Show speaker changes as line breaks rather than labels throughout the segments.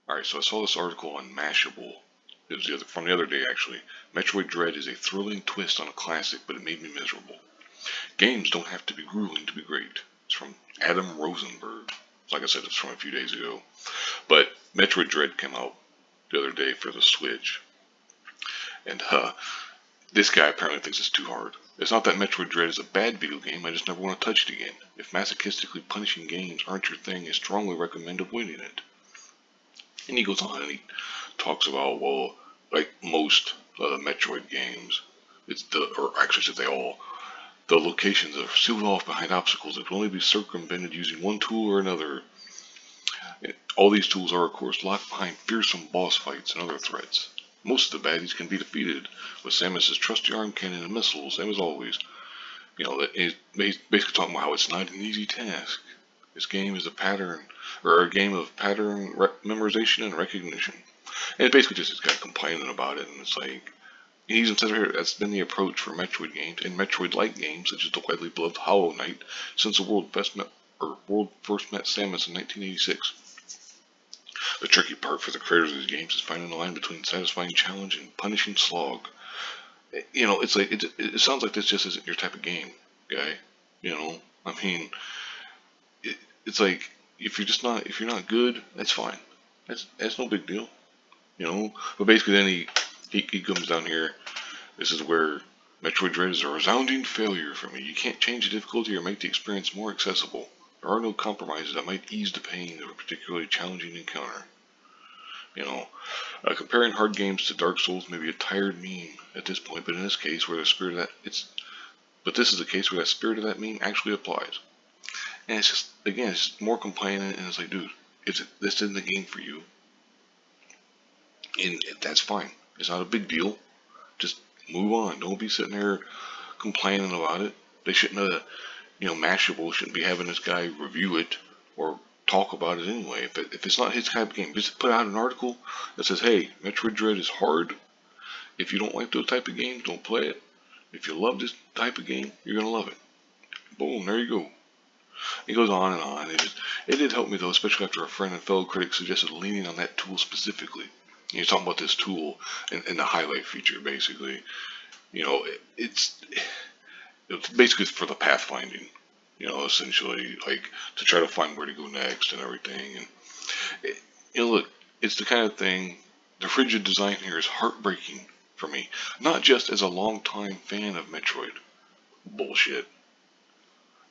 Alright, so I saw this article on Mashable. It was from the other day, actually. Metroid Dread is a thrilling twist on a classic, but it made me miserable. Games don't have to be grueling to be great. It's from Adam Rosenberg. Like I said, it's from a few days ago. But Metroid Dread came out the other day for the Switch. And this guy apparently thinks it's too hard. It's not that Metroid Dread is a bad video game, I just never want to touch it again. If masochistically punishing games aren't your thing, I strongly recommend avoiding it. And he goes on and he talks about, well, like most Metroid games, or actually should say all, the locations are sealed off behind obstacles that can only be circumvented using one tool or another. And all these tools are, of course, locked behind fearsome boss fights and other threats. Most of the baddies can be defeated with Samus's trusty arm cannon and missiles, same as always. You know, he's basically talking about how it's not an easy task. This game is a pattern, or a game of pattern memorization and recognition. And it's basically just this guy complaining about it, and it's like, he even says here that's been the approach for Metroid games and Metroid-like games such as the widely beloved Hollow Knight since the world first met Samus in 1986. The tricky part for the creators of these games is finding the line between satisfying challenge and punishing slog. You know, it's like it sounds like this just isn't your type of game, guy. You know, I mean, it's like if you're not good, that's fine. That's no big deal. You know, but basically then he comes down here. This is where Metroid Dread is a resounding failure for me. You can't change the difficulty or make the experience more accessible. There are no compromises that might ease the pain of a particularly challenging encounter. You know, comparing hard games to Dark Souls may be a tired meme at this point, but in this case, where the spirit of that this is a case where that spirit of that meme actually applies. And it's just, again, it's just more complaining, and it's like, dude, this isn't the game for you, and that's fine. It's not a big deal. Just move on. Don't be sitting there complaining about it. They shouldn't have, Mashable shouldn't be having this guy review it or talk about it anyway. If it's not his type of game, just put out an article that says, hey, Metroid Dread is hard. If you don't like those type of games, don't play it. If you love this type of game, you're going to love it. Boom, there you go. It goes on and on. It did help me though, especially after a friend and fellow critic suggested leaning on that tool specifically. He's talking about this tool and the highlight feature, basically. You know, it's basically for the pathfinding. You know, essentially, like to try to find where to go next and everything. And look, it's the kind of thing. The frigid design here is heartbreaking for me, not just as a longtime fan of Metroid. Bullshit.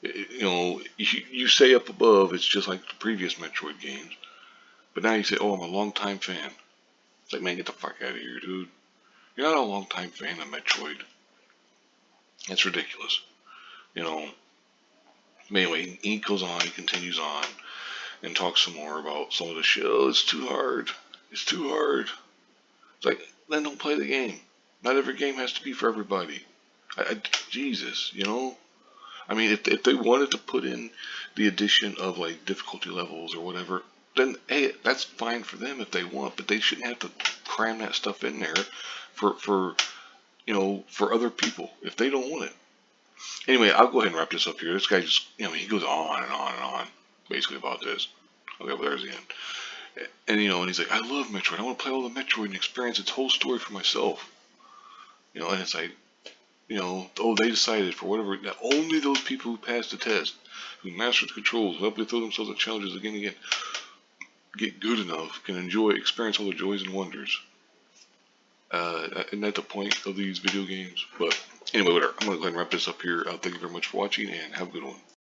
You know, you say up above it's just like the previous Metroid games, but now you say, oh, I'm a longtime fan. It's like, man, get the fuck out of here, dude. You're not a longtime fan of Metroid. It's ridiculous. You know. Anyway, he goes on, he continues on, and talks some more about some of the shit. Oh, it's too hard. It's too hard. It's like, then don't play the game. Not every game has to be for everybody. Jesus, you know? I mean, if they wanted to put in the addition of, like, difficulty levels or whatever, then, hey, that's fine for them if they want, but they shouldn't have to cram that stuff in there for other people if they don't want it. Anyway, I'll go ahead and wrap this up here. This guy just, he goes on and on and on, basically about this. Okay, well, there's the end. And, and he's like, I love Metroid. I want to play all the Metroid and experience its whole story for myself. And it's like, oh, they decided for whatever, that only those people who passed the test, who mastered the controls, who helped to throw themselves at challenges again and again, get good enough, can experience all the joys and wonders. Isn't that the point of these video games? But anyway, whatever. I'm going to go ahead and wrap this up here. Thank you very much for watching, and have a good one.